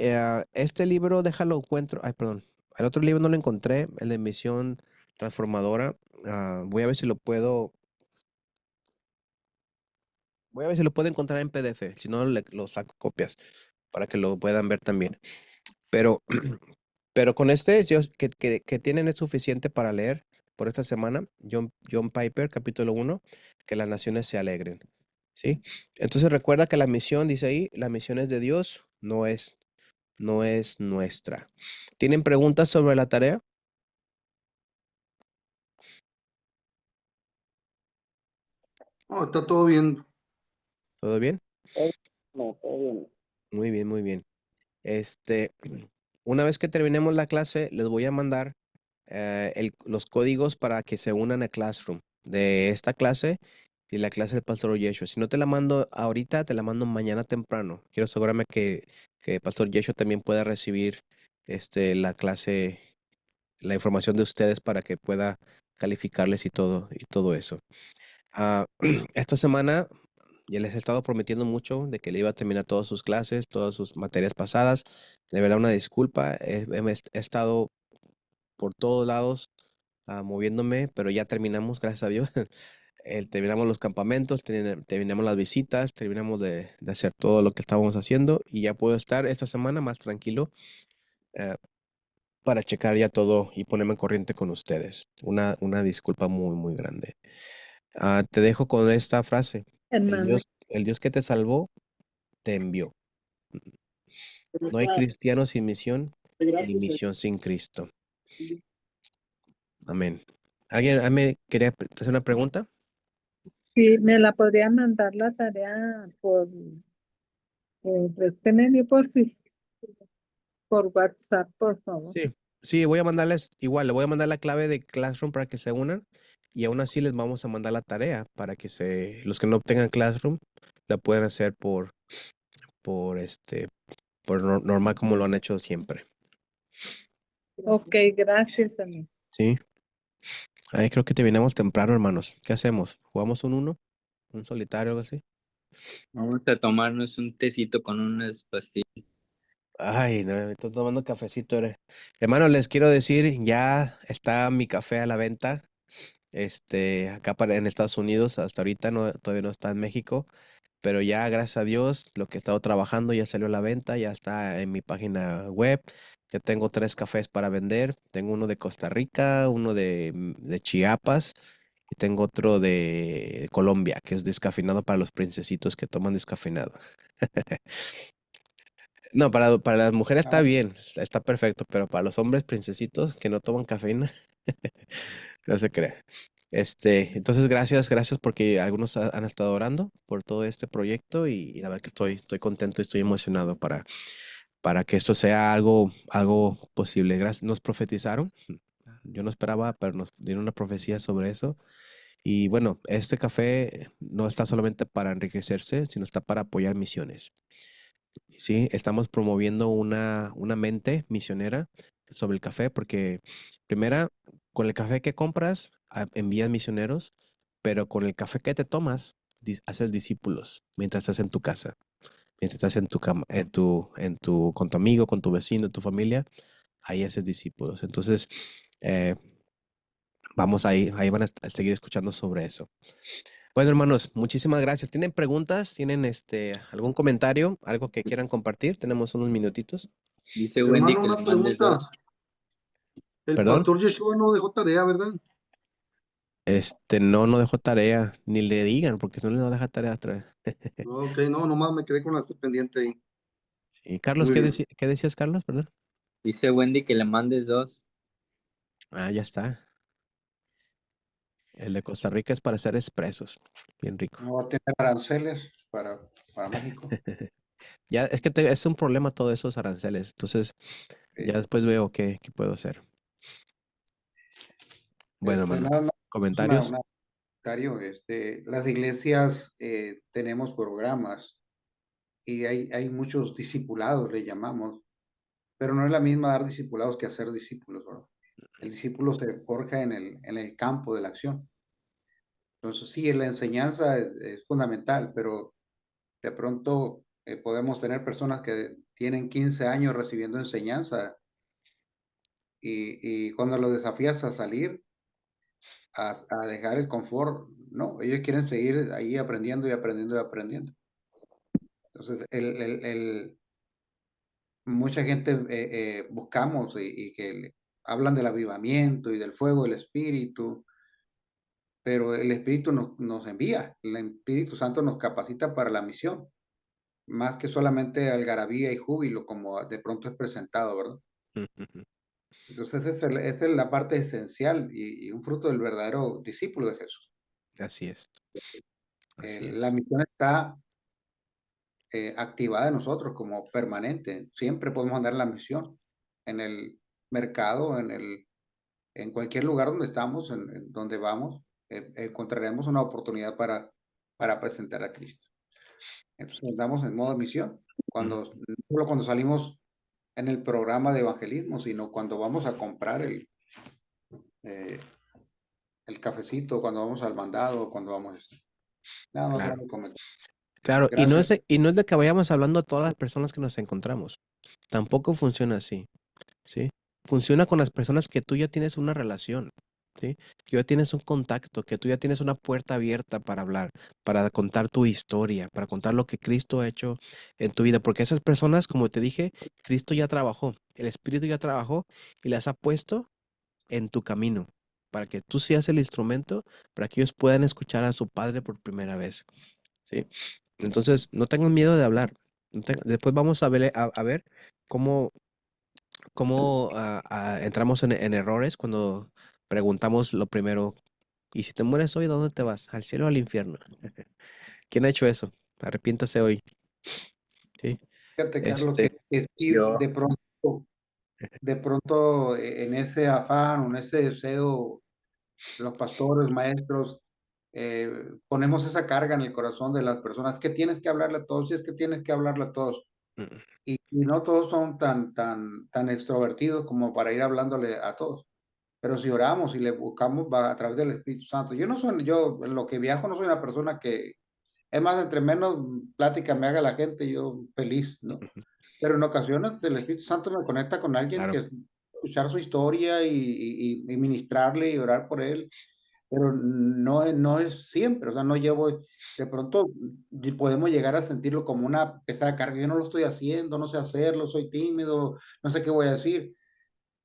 este libro, déjalo encuentro. Ay, perdón. El otro libro no lo encontré, el de Misión Transformadora. Voy a ver si lo puedo. Voy a ver si lo puedo encontrar en PDF. Si no, lo saco copias para que lo puedan ver también. Pero, pero con que tienen es suficiente para leer por esta semana. John Piper, capítulo 1, que las naciones se alegren. ¿Sí? Entonces recuerda que la misión, dice ahí, la misión es de Dios, no es nuestra. ¿Tienen preguntas sobre la tarea? No, está todo bien. ¿Todo bien? No, todo bien. Muy bien, muy bien. Una vez que terminemos la clase, les voy a mandar los códigos para que se unan a Classroom de esta clase y la clase del Pastor Yeshua. Si no te la mando ahorita, te la mando mañana temprano. Quiero asegurarme que Pastor Yeshua también pueda recibir la clase, la información de ustedes para que pueda calificarles y todo eso. Esta semana ya les he estado prometiendo mucho de que le iba a terminar todas sus clases, todas sus materias pasadas. De verdad, una disculpa. He estado por todos lados moviéndome, pero ya terminamos, gracias a Dios. Terminamos los campamentos, terminamos las visitas, terminamos de hacer todo lo que estábamos haciendo y ya puedo estar esta semana más tranquilo eh, para checar ya todo y ponerme en corriente con ustedes. Una disculpa muy, muy grande. Te dejo con esta frase. Hermano, El Dios que te salvó, te envió. No hay cristiano sin misión, ni misión sin Cristo. Amén. ¿Alguien quería hacer una pregunta? sí, me la podría mandar la tarea por este medio, por WhatsApp, por favor. Sí, Sí, voy a mandarles, igual, le voy a mandar la clave de Classroom para que se unan y aún así les vamos a mandar la tarea para que los que no tengan Classroom la puedan hacer por normal como lo han hecho siempre. Ok, gracias, amigo. Sí. Ahí creo que terminamos temprano, hermanos. ¿Qué hacemos? ¿Jugamos un uno? ¿Un solitario o algo así? Vamos a tomarnos un tecito con unas pastillas. Ay, no, me estoy tomando cafecito. Hermano, les quiero decir, ya está mi café a la venta. Acá en Estados Unidos, hasta ahorita todavía no está en México, pero ya, gracias a Dios, lo que he estado trabajando ya salió a la venta, ya está en mi página web. Ya tengo 3 cafés para vender. Tengo uno de Costa Rica, uno de Chiapas y tengo otro de Colombia, que es descafeinado para los princesitos que toman descafeinado. No, para las mujeres está bien, está perfecto, pero para los hombres princesitos que no toman cafeína, no se crea. Entonces gracias porque algunos han estado orando por todo este proyecto y la verdad que estoy contento y estoy emocionado para que esto sea algo posible. Gracias, nos profetizaron, yo no esperaba, pero nos dieron una profecía sobre eso. Y bueno, este café no está solamente para enriquecerse, sino está para apoyar misiones. Sí, estamos promoviendo una mente misionera sobre el café porque primera, con el café que compras, envías misioneros, pero con el café que te tomas, haces discípulos mientras estás en tu casa, mientras estás en tu cama, con tu amigo, con tu vecino, tu familia, ahí haces discípulos. Entonces, eh, vamos ahí van a seguir escuchando sobre eso. Bueno, hermanos, muchísimas gracias. ¿Tienen preguntas? ¿Tienen algún comentario? ¿Algo que quieran compartir? Tenemos unos minutitos. Dice Wendy Hermano, que le una mandes pregunta. 2. El ¿Perdón? pastor Yeshua no dejó tarea, ¿verdad? No dejó tarea, ni le digan, porque si no le va a dejar tarea otra vez. Ok, no, nomás me quedé con la pendiente ahí. Sí, Carlos, Muy ¿qué, bien. qué decías, Carlos? Perdón. Dice Wendy que le mandes 2. Ah, ya está. El de Costa Rica es para hacer expresos. Bien rico. No va a tener aranceles para México. Ya, es que es un problema todos esos aranceles. Entonces, ya después veo qué puedo hacer. Bueno, hermano, Nada más ¿comentarios? una comentario. Las iglesias tenemos programas y hay muchos discipulados, le llamamos, pero no es la misma dar discipulados que hacer discípulos, ¿verdad? El discípulo se forja en el campo de la acción. Entonces, sí, la enseñanza es fundamental, pero de pronto podemos tener personas que tienen 15 años recibiendo enseñanza y cuando los desafías a salir, a dejar el confort, no, ellos quieren seguir ahí aprendiendo y aprendiendo y aprendiendo. Entonces, mucha gente buscamos y que hablan del avivamiento y del fuego del Espíritu, pero el Espíritu nos envía, el Espíritu Santo nos capacita para la misión, más que solamente algarabía y júbilo, como de pronto es presentado, ¿verdad? Entonces, esa es la parte esencial y un fruto del verdadero discípulo de Jesús. Así es. Así La es. misión está activada en nosotros como permanente. Siempre podemos andar en la misión, en el mercado, en cualquier lugar donde estamos, en donde vamos, encontraremos una oportunidad para presentar a Cristo. Entonces andamos en modo de misión, no solo cuando salimos en el programa de evangelismo, sino cuando vamos a comprar eh, el cafecito, cuando vamos al mandado, cuando vamos... Nada más Claro. vamos a comentar. Claro, Gracias. y no es de que vayamos hablando a todas las personas que nos encontramos. Tampoco funciona así, ¿sí? Funciona con las personas que tú ya tienes una relación, ¿sí? Que ya tienes un contacto, que tú ya tienes una puerta abierta para hablar, para contar tu historia, para contar lo que Cristo ha hecho en tu vida. Porque esas personas, como te dije, Cristo ya trabajó, el Espíritu ya trabajó y las ha puesto en tu camino, para que tú seas el instrumento, para que ellos puedan escuchar a su Padre por primera vez, ¿sí? Entonces, no tengan miedo de hablar. Después vamos a ver cómo, entramos en errores cuando preguntamos lo primero. ¿Y si te mueres hoy, dónde te vas? ¿Al cielo o al infierno? ¿Quién ha hecho eso? Arrepiéntase hoy. ¿Sí? Fíjate, Carlos, Este, que sí, Yo, de pronto de pronto en ese afán, en ese deseo, los pastores, maestros, ponemos esa carga en el corazón de las personas, que tienes que hablarle a todos, y es que tienes que hablarle a todos. Mm. Y no todos son tan extrovertidos como para ir hablándole a todos. Pero si oramos y le buscamos va a través del Espíritu Santo. Yo en lo que viajo no soy una persona que, es más, entre menos plática me haga la gente, yo feliz, ¿no? Pero en ocasiones el Espíritu Santo me conecta con alguien Claro. que escuchar su historia y ministrarle y orar por él, pero no es siempre, o sea, no llevo, de pronto podemos llegar a sentirlo como una pesada carga, yo no lo estoy haciendo, no sé hacerlo, soy tímido, no sé qué voy a decir,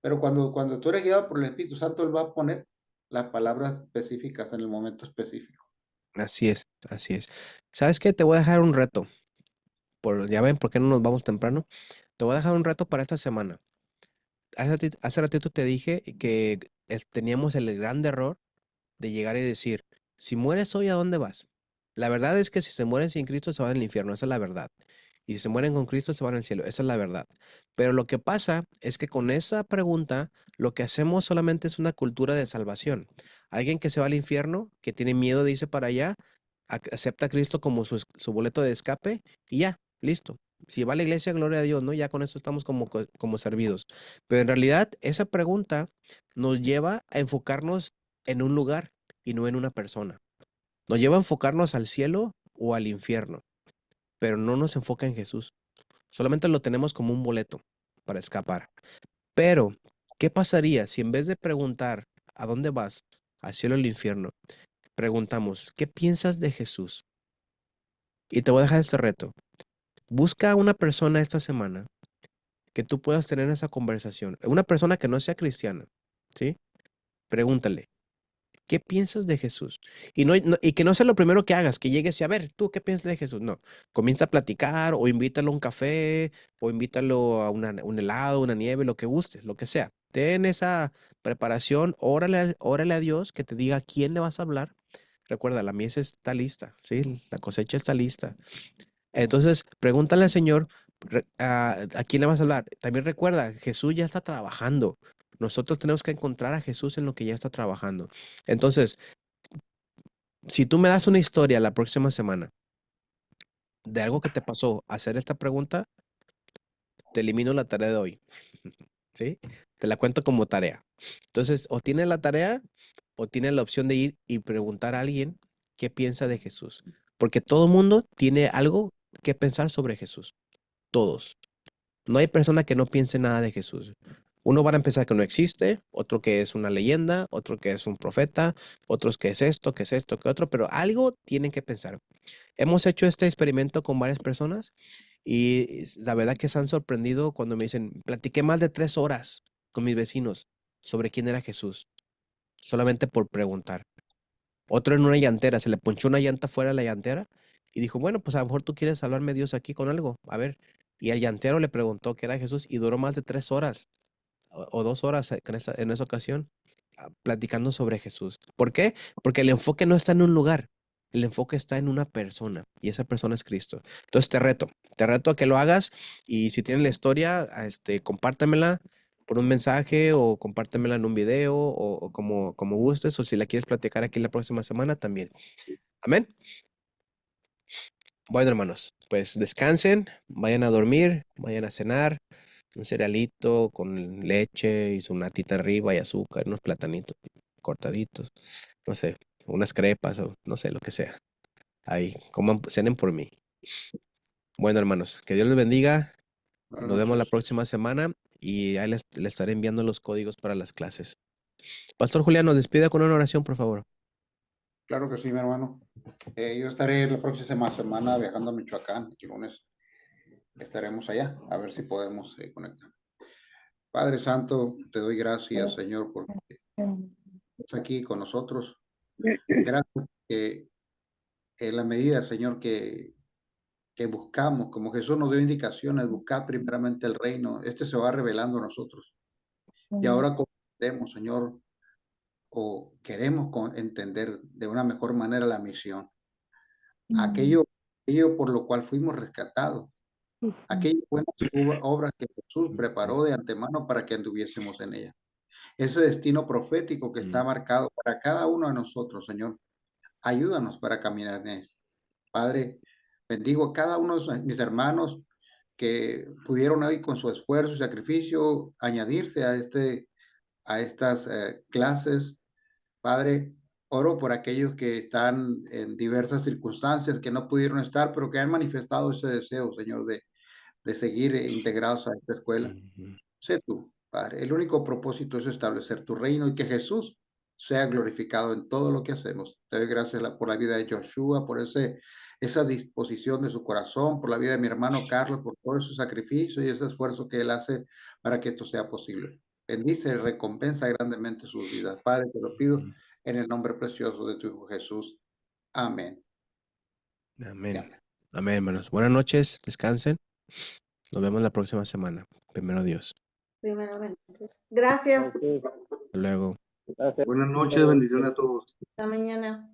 pero cuando tú eres guiado por el Espíritu Santo, Él va a poner las palabras específicas en el momento específico. Así es, así es. ¿Sabes qué? Te voy a dejar un reto. Ya ven, ¿por qué no nos vamos temprano? Te voy a dejar un reto para esta semana. Hace ratito te dije que teníamos el gran error de llegar y decir, si mueres hoy, ¿a dónde vas? La verdad es que si se mueren sin Cristo, se van al infierno, esa es la verdad. Y si se mueren con Cristo, se van al cielo, esa es la verdad. Pero lo que pasa es que con esa pregunta, lo que hacemos solamente es una cultura de salvación. Alguien que se va al infierno, que tiene miedo de irse para allá, acepta a Cristo como su boleto de escape y ya, listo. Si va a la iglesia, gloria a Dios, ¿no? Ya con eso estamos como servidos. Pero en realidad, esa pregunta nos lleva a enfocarnos en un lugar y no en una persona. Nos lleva a enfocarnos al cielo o al infierno, pero no nos enfoca en Jesús. Solamente lo tenemos como un boleto para escapar. Pero, ¿qué pasaría si en vez de preguntar a dónde vas, al cielo o al infierno, preguntamos, ¿qué piensas de Jesús? Y te voy a dejar este reto. Busca a una persona esta semana que tú puedas tener esa conversación. Una persona que no sea cristiana, ¿sí? Pregúntale, ¿qué piensas de Jesús? Y que no sea lo primero que hagas, que llegues y a ver, ¿tú qué piensas de Jesús? No, comienza a platicar o invítalo a un café o invítalo a un helado, una nieve, lo que gustes, lo que sea. Ten esa preparación, órale a Dios que te diga a quién le vas a hablar. Recuerda, la mies está lista, ¿sí? La cosecha está lista. Entonces, pregúntale al Señor a quién le vas a hablar. También recuerda, Jesús ya está trabajando. Nosotros tenemos que encontrar a Jesús en lo que ya está trabajando. Entonces, si tú me das una historia la próxima semana de algo que te pasó, hacer esta pregunta, te elimino la tarea de hoy. ¿Sí? Te la cuento como tarea. Entonces, o tienes la tarea o tienes la opción de ir y preguntar a alguien qué piensa de Jesús. Porque todo mundo tiene algo que pensar sobre Jesús. Todos. No hay persona que no piense nada de Jesús. Uno van a pensar que no existe, otro que es una leyenda, otro que es un profeta, otros que es esto, que otro, pero algo tienen que pensar. Hemos hecho este experimento con varias personas y la verdad que se han sorprendido cuando me dicen, platiqué más de 3 horas con mis vecinos sobre quién era Jesús, solamente por preguntar. Otro en una llantera, se le ponchó una llanta fuera de la llantera y dijo, bueno, pues a lo mejor tú quieres hablarme Dios aquí con algo, a ver. Y el llantero le preguntó qué era Jesús y duró más de 3 horas o 2 horas en esa ocasión platicando sobre Jesús. ¿Por qué? Porque el enfoque no está en un lugar, el enfoque está en una persona y esa persona es Cristo. Entonces te reto a que lo hagas y si tienes la historia, compártemela por un mensaje o compártemela en un video o como gustes o si la quieres platicar aquí la próxima semana también. Amén. Bueno, hermanos, pues descansen, vayan a dormir, vayan a cenar, un cerealito con leche y su natita arriba y azúcar, unos platanitos cortaditos, no sé, unas crepas o no sé, lo que sea. Ahí, coman, cenen por mí. Bueno, hermanos, que Dios les bendiga. Buenas Nos vemos la noches. próxima semana y ahí les estaré enviando los códigos para las clases. Pastor Julián, nos despida con una oración, por favor. Claro que sí, mi hermano. Yo estaré la próxima semana viajando a Michoacán. El lunes estaremos allá, a ver si podemos conectar. Padre Santo, te doy gracias, Señor, por estás aquí con nosotros. Gracias que en la medida, Señor, que buscamos, como Jesús nos dio indicaciones, buscar primeramente el reino, este se va revelando a nosotros. Y ahora comprendemos, Señor, o queremos entender de una mejor manera la misión. Aquello por lo cual fuimos rescatados. Sí, sí. aquellas buenas obras que Jesús preparó de antemano para que anduviésemos en ellas. Ese destino profético que está marcado para cada uno de nosotros, Señor, ayúdanos para caminar en eso. Padre, bendigo a cada uno de mis hermanos que pudieron hoy con su esfuerzo y sacrificio añadirse a estas clases. Padre, oro por aquellos que están en diversas circunstancias, que no pudieron estar, pero que han manifestado ese deseo, Señor, de seguir integrados a esta escuela. Sé tú, Padre. El único propósito es establecer tu reino y que Jesús sea glorificado en todo lo que hacemos. Te doy gracias por la vida de Joshua, por esa disposición de su corazón, por la vida de mi hermano Carlos, por todo su sacrificio y ese esfuerzo que él hace para que esto sea posible. Bendice y recompensa grandemente sus vidas. Padre, te lo pido en el nombre precioso de tu Hijo Jesús. Amén. Amén. Amén, hermanos. Buenas noches, descansen. Nos vemos la próxima semana. Primero Dios. Primeramente. Gracias. Hasta luego. Buenas noches, bendiciones a todos. Hasta mañana.